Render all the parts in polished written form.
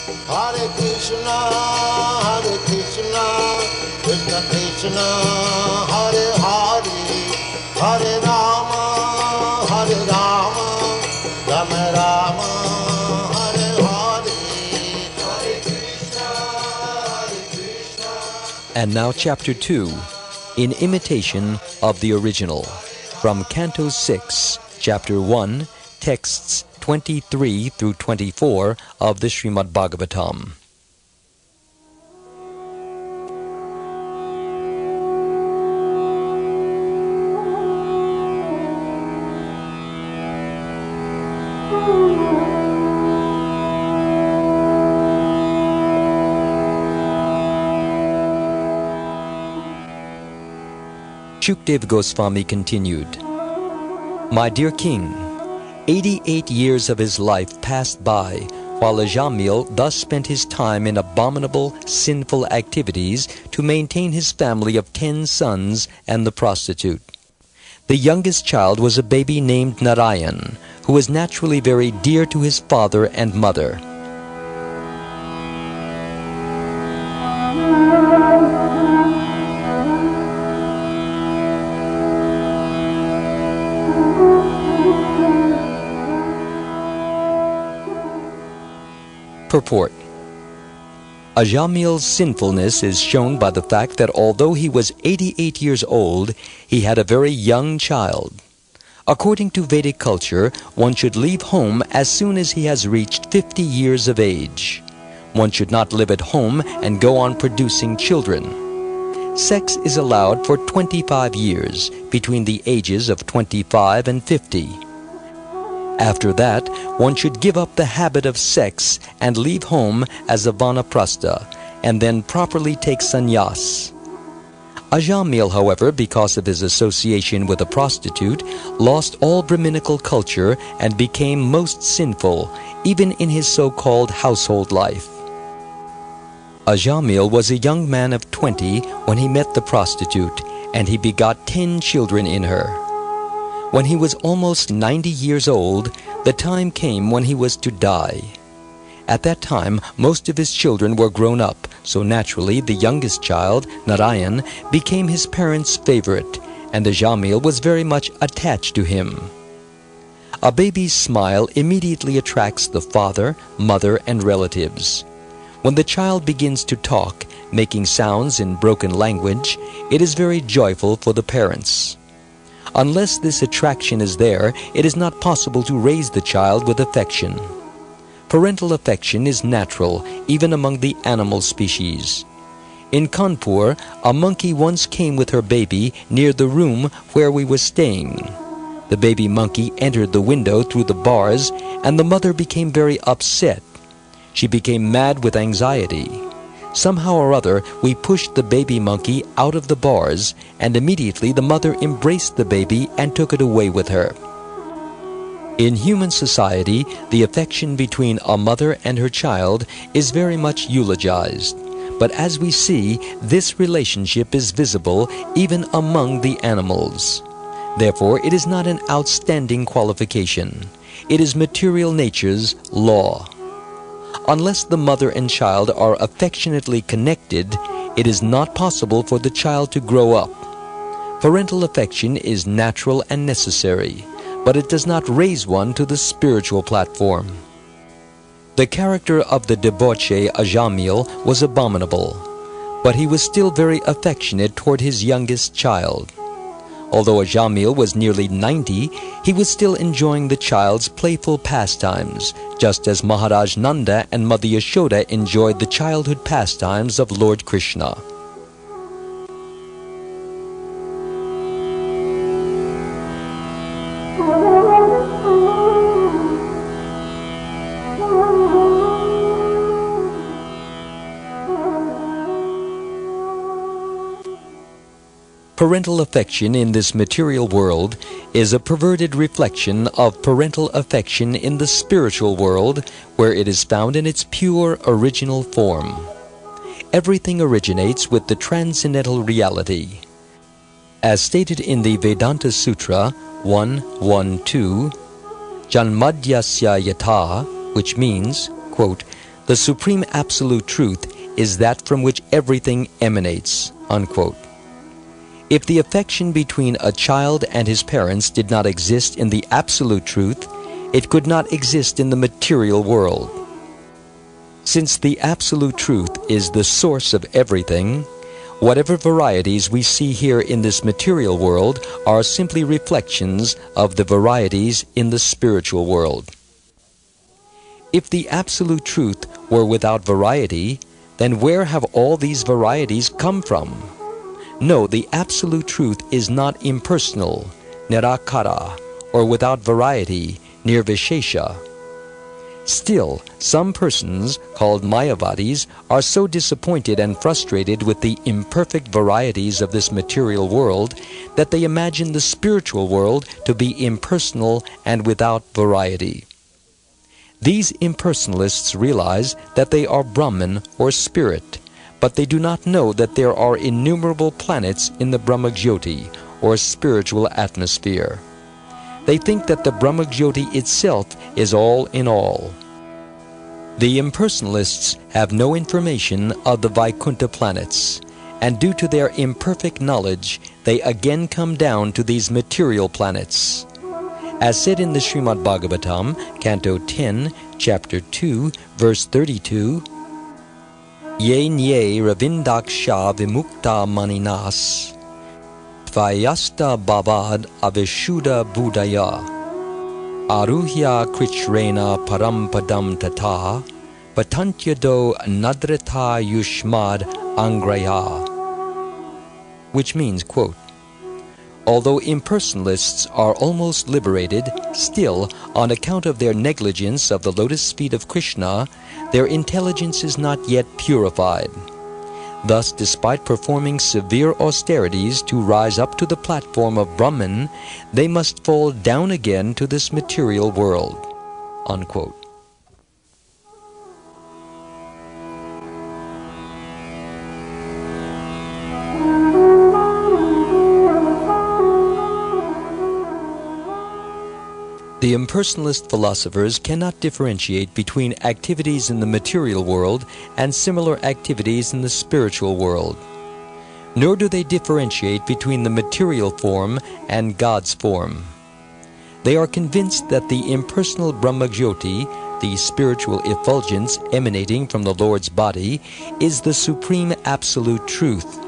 Hare Krishna, Krishna Krishna, Hare Hare, Hare Rama, Rama Rama, Hare Hare, Hare Krishna, And now Chapter 2, in imitation of the original, from Canto 6, Chapter 1, texts 23 through 24 of the Srimad Bhagavatam. Shukdev Goswami continued, My dear king, 88 years of his life passed by, while Ajamil thus spent his time in abominable, sinful activities to maintain his family of 10 sons and the prostitute. The youngest child was a baby named Narayan, who was naturally very dear to his father and mother. Purport. Ajamil's sinfulness is shown by the fact that although he was 88 years old, he had a very young child. According to Vedic culture, one should leave home as soon as he has reached 50 years of age. One should not live at home and go on producing children. Sex is allowed for 25 years, between the ages of 25 and 50. After that, one should give up the habit of sex and leave home as a vanaprastha, and then properly take sannyas. Ajamil, however, because of his association with a prostitute, lost all Brahminical culture and became most sinful, even in his so-called household life. Ajamil was a young man of 20 when he met the prostitute, and he begot 10 children in her. When he was almost 90 years old, the time came when he was to die. At that time, most of his children were grown up, so naturally the youngest child, Narayan, became his parents' favorite, and Ajamil was very much attached to him. A baby's smile immediately attracts the father, mother, and relatives. When the child begins to talk, making sounds in broken language, it is very joyful for the parents. Unless this attraction is there, it is not possible to raise the child with affection. Parental affection is natural, even among the animal species. In Kanpur, a monkey once came with her baby near the room where we were staying. The baby monkey entered the window through the bars, and the mother became very upset. She became mad with anxiety. Somehow or other, we pushed the baby monkey out of the bars, and immediately the mother embraced the baby and took it away with her. In human society, the affection between a mother and her child is very much eulogized. But as we see, this relationship is visible even among the animals. Therefore, it is not an outstanding qualification. It is material nature's law. Unless the mother and child are affectionately connected, it is not possible for the child to grow up. Parental affection is natural and necessary, but it does not raise one to the spiritual platform. The character of the debauchee Ajamil was abominable, but he was still very affectionate toward his youngest child. Although Ajamil was nearly 90, he was still enjoying the child's playful pastimes, just as Maharaj Nanda and Mother Yashoda enjoyed the childhood pastimes of Lord Krishna. Parental affection in this material world is a perverted reflection of parental affection in the spiritual world, where it is found in its pure original form. Everything originates with the transcendental reality. As stated in the Vedanta Sutra 1.1.2, Janmadyasya yatha, which means, quote, The supreme absolute truth is that from which everything emanates, unquote. If the affection between a child and his parents did not exist in the absolute truth, it could not exist in the material world. Since the absolute truth is the source of everything, whatever varieties we see here in this material world are simply reflections of the varieties in the spiritual world. If the absolute truth were without variety, then where have all these varieties come from? No, the absolute truth is not impersonal, nirakara, or without variety, nirvishesha. Still, some persons, called Mayavadis, are so disappointed and frustrated with the imperfect varieties of this material world that they imagine the spiritual world to be impersonal and without variety. These impersonalists realize that they are Brahman or spirit, but they do not know that there are innumerable planets in the Brahma-jyoti, or spiritual atmosphere. They think that the Brahma-jyoti itself is all in all. The impersonalists have no information of the Vaikuntha planets, and due to their imperfect knowledge, they again come down to these material planets. As said in the Srimad Bhagavatam, Canto 10, Chapter 2, Verse 32, Ye nye ravindaksha vimukta maninas, Tvayasta bhavad avishuddha buddhaya, Aruhya krichrena parampadam tata, Patantyado nadrata yushmad angraya. Which means, quote, although impersonalists are almost liberated, still, on account of their negligence of the lotus feet of Krishna, their intelligence is not yet purified. Thus, despite performing severe austerities to rise up to the platform of Brahman, they must fall down again to this material world, unquote. The impersonalist philosophers cannot differentiate between activities in the material world and similar activities in the spiritual world. Nor do they differentiate between the material form and God's form. They are convinced that the impersonal Brahma-jyoti, the spiritual effulgence emanating from the Lord's body, is the supreme absolute truth.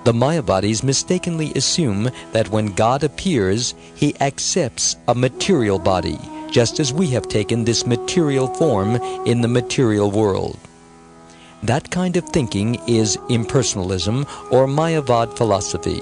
The Mayavadis mistakenly assume that when God appears, he accepts a material body, just as we have taken this material form in the material world. That kind of thinking is impersonalism or Mayavad philosophy.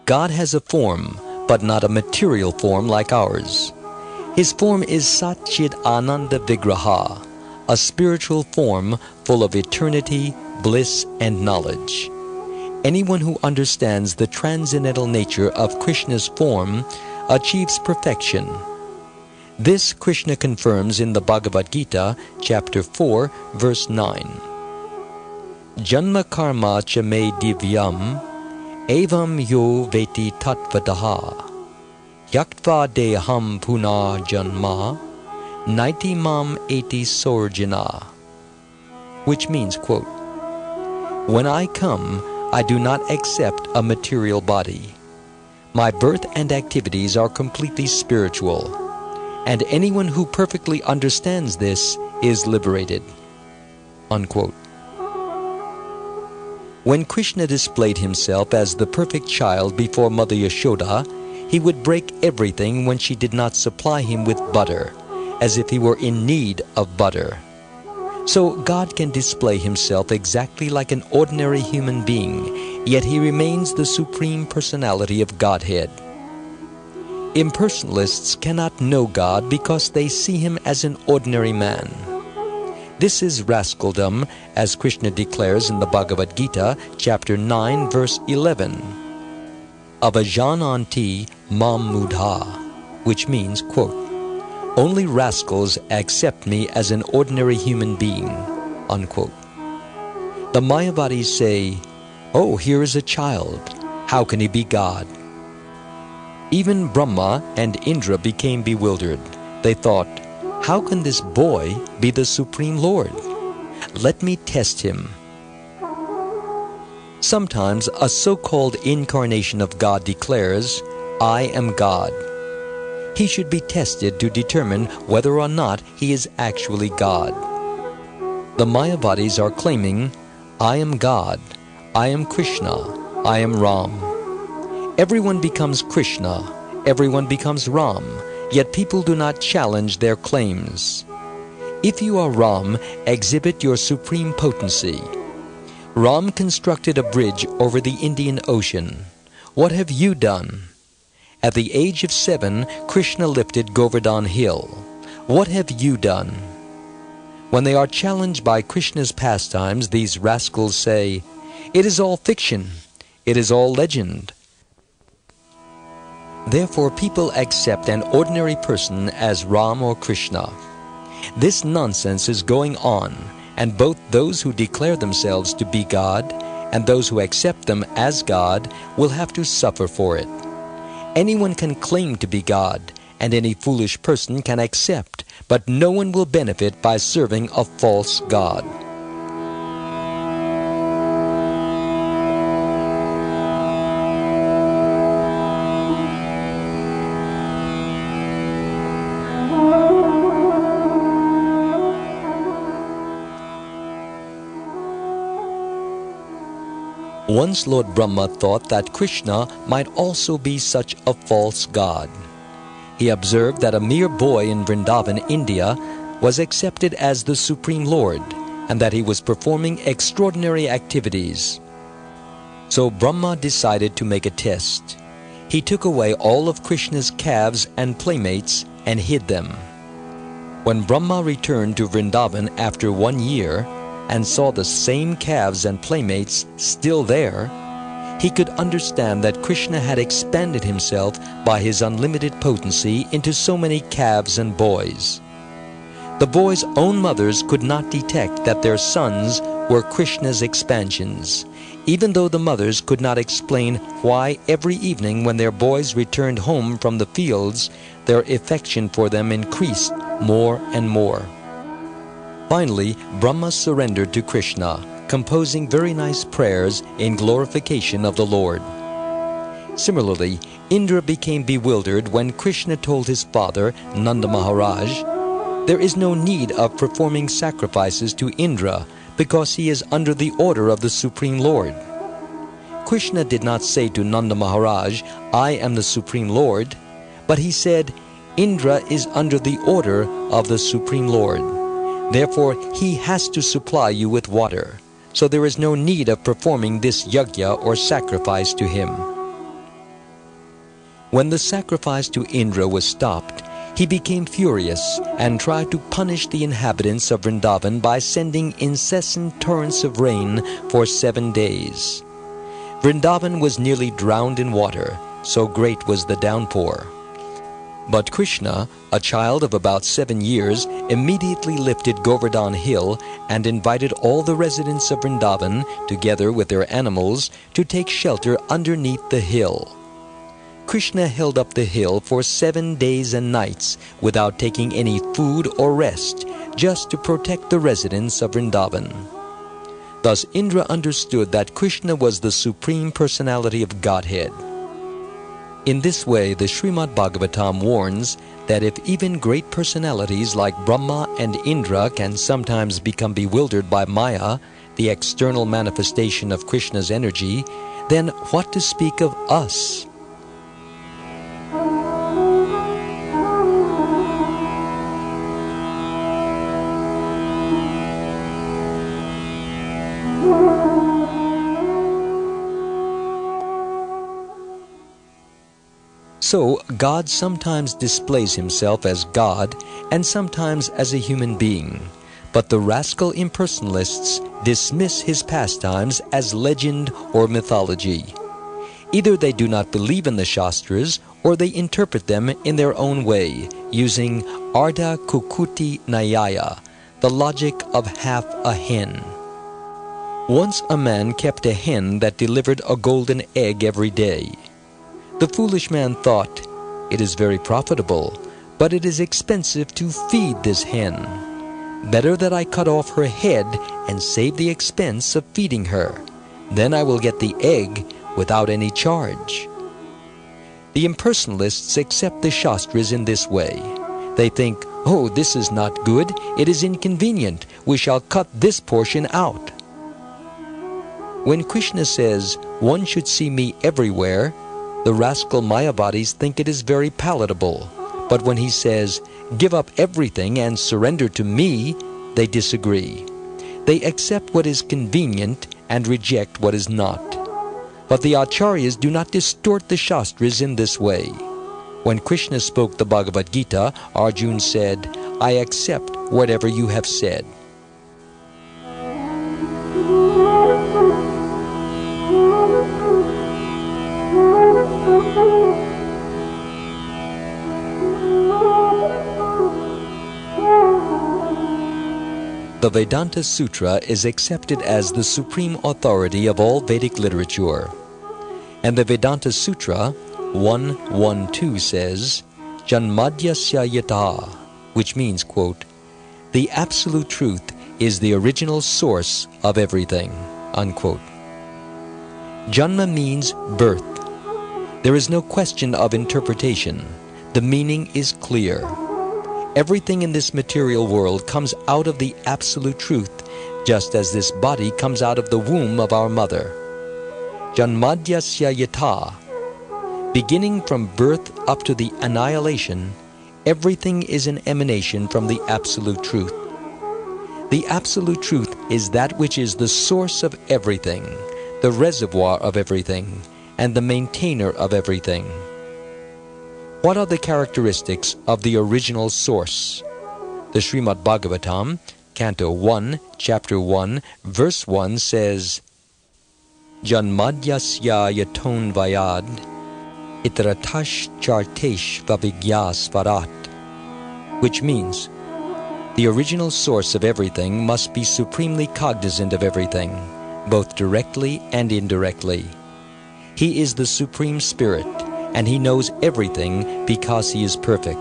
God has a form, but not a material form like ours. His form is Satchit Ananda Vigraha, a spiritual form full of eternity, bliss, and knowledge. Anyone who understands the transcendental nature of Krishna's form achieves perfection. This Krishna confirms in the Bhagavad-gita, chapter 4, verse 9. Janma karma cha me divyam, evam yo veti tatvadaha, yaktva deham puna janma, naiti mam eti sorjana. Which means, quote, when I come, I do not accept a material body. My birth and activities are completely spiritual, and anyone who perfectly understands this is liberated, unquote. When Krishna displayed himself as the perfect child before Mother Yashoda, he would break everything when she did not supply him with butter, as if he were in need of butter. So God can display himself exactly like an ordinary human being, yet he remains the Supreme Personality of Godhead. Impersonalists cannot know God because they see him as an ordinary man. This is rascaldom, as Krishna declares in the Bhagavad-gita, chapter 9, verse 11. Avajananti mam mudha, which means, quote, only rascals accept me as an ordinary human being, unquote. The Mayavadis say, oh, here is a child. How can he be God? Even Brahma and Indra became bewildered. They thought, how can this boy be the Supreme Lord? Let me test him. Sometimes a so-called incarnation of God declares, I am God. He should be tested to determine whether or not he is actually God. The Mayavadis are claiming, I am God, I am Krishna, I am Ram. Everyone becomes Krishna, everyone becomes Ram, yet people do not challenge their claims. If you are Ram, exhibit your supreme potency. Ram constructed a bridge over the Indian Ocean. What have you done? At the age of 7, Krishna lifted Govardhan Hill. What have you done? When they are challenged by Krishna's pastimes, these rascals say, it is all fiction, it is all legend. Therefore, people accept an ordinary person as Ram or Krishna. This nonsense is going on, and both those who declare themselves to be God and those who accept them as God will have to suffer for it. Anyone can claim to be God, and any foolish person can accept, but no one will benefit by serving a false God. Once Lord Brahma thought that Krishna might also be such a false god. He observed that a mere boy in Vrindavan, India, was accepted as the Supreme Lord, and that he was performing extraordinary activities. So Brahma decided to make a test. He took away all of Krishna's calves and playmates and hid them. When Brahma returned to Vrindavan after 1 year, and saw the same calves and playmates still there, he could understand that Krishna had expanded himself by his unlimited potency into so many calves and boys. The boys' own mothers could not detect that their sons were Krishna's expansions, even though the mothers could not explain why every evening when their boys returned home from the fields, their affection for them increased more and more. Finally, Brahma surrendered to Krishna, composing very nice prayers in glorification of the Lord. Similarly, Indra became bewildered when Krishna told his father, Nanda Maharaj, there is no need of performing sacrifices to Indra because he is under the order of the Supreme Lord. Krishna did not say to Nanda Maharaj, I am the Supreme Lord, but he said, Indra is under the order of the Supreme Lord. Therefore, he has to supply you with water, so there is no need of performing this yajna or sacrifice to him. When the sacrifice to Indra was stopped, he became furious and tried to punish the inhabitants of Vrindavan by sending incessant torrents of rain for 7 days. Vrindavan was nearly drowned in water, so great was the downpour. But Krishna, a child of about 7 years, immediately lifted Govardhan Hill and invited all the residents of Vrindavan, together with their animals, to take shelter underneath the hill. Krishna held up the hill for 7 days and nights without taking any food or rest, just to protect the residents of Vrindavan. Thus Indra understood that Krishna was the Supreme Personality of Godhead. In this way, the Srimad Bhagavatam warns that if even great personalities like Brahma and Indra can sometimes become bewildered by Maya, the external manifestation of Krishna's energy, then what to speak of us? So, God sometimes displays himself as God and sometimes as a human being. But the rascal impersonalists dismiss his pastimes as legend or mythology. Either they do not believe in the Shastras or they interpret them in their own way, using Ardha Kukuti Nyaya, the logic of half a hen. Once a man kept a hen that delivered a golden egg every day. The foolish man thought, "It is very profitable, but it is expensive to feed this hen. Better that I cut off her head and save the expense of feeding her. Then I will get the egg without any charge." The impersonalists accept the Shastras in this way. They think, "Oh, this is not good, it is inconvenient, we shall cut this portion out." When Krishna says, "One should see me everywhere," the rascal Mayavadis think it is very palatable. But when he says, "Give up everything and surrender to me," they disagree. They accept what is convenient and reject what is not. But the Acharyas do not distort the Shastras in this way. When Krishna spoke the Bhagavad-gita, Arjuna said, "I accept whatever you have said." The Vedanta Sutra is accepted as the supreme authority of all Vedic literature. And the Vedanta Sutra 1.1.2 says, Janmadyasya yata, which means, quote, "The absolute truth is the original source of everything," unquote. Janma means birth. There is no question of interpretation. The meaning is clear. Everything in this material world comes out of the absolute truth, just as this body comes out of the womb of our mother. Janmadyasya yata. Beginning from birth up to the annihilation, everything is an emanation from the absolute truth. The absolute truth is that which is the source of everything, the reservoir of everything, and the maintainer of everything. What are the characteristics of the original source? The Srimad Bhagavatam, Canto 1, Chapter 1, Verse 1 says, Janmadyasya yaton vayad, itratash chartesh vavigyas varat, which means, the original source of everything must be supremely cognizant of everything, both directly and indirectly. He is the Supreme Spirit, and He knows everything because He is perfect.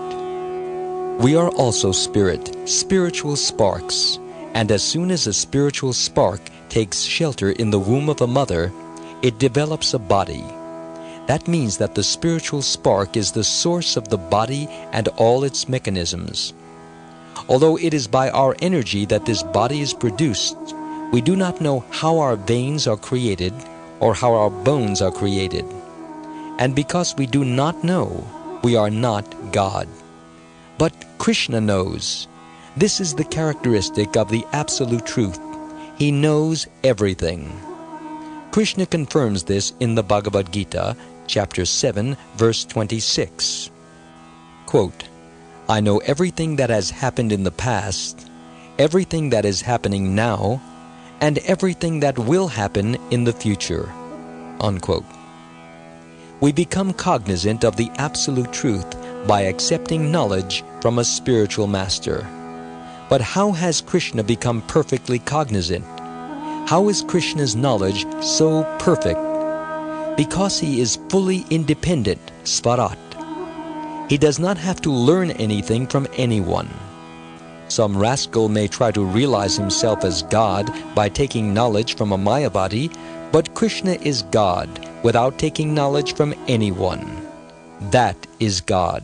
We are also spirit, spiritual sparks, and as soon as a spiritual spark takes shelter in the womb of a mother, it develops a body. That means that the spiritual spark is the source of the body and all its mechanisms. Although it is by our energy that this body is produced, we do not know how our veins are created or how our bones are created. And because we do not know, we are not God. But Krishna knows. This is the characteristic of the Absolute Truth. He knows everything. Krishna confirms this in the Bhagavad-gita, chapter 7, verse 26. Quote, I know everything that has happened in the past, everything that is happening now, and everything that will happen in the future. Unquote. We become cognizant of the absolute truth by accepting knowledge from a spiritual master. But how has Krishna become perfectly cognizant? How is Krishna's knowledge so perfect? Because he is fully independent, svarat. He does not have to learn anything from anyone. Some rascal may try to realize himself as God by taking knowledge from a Mayavadi, but Krishna is God without taking knowledge from anyone. That is God.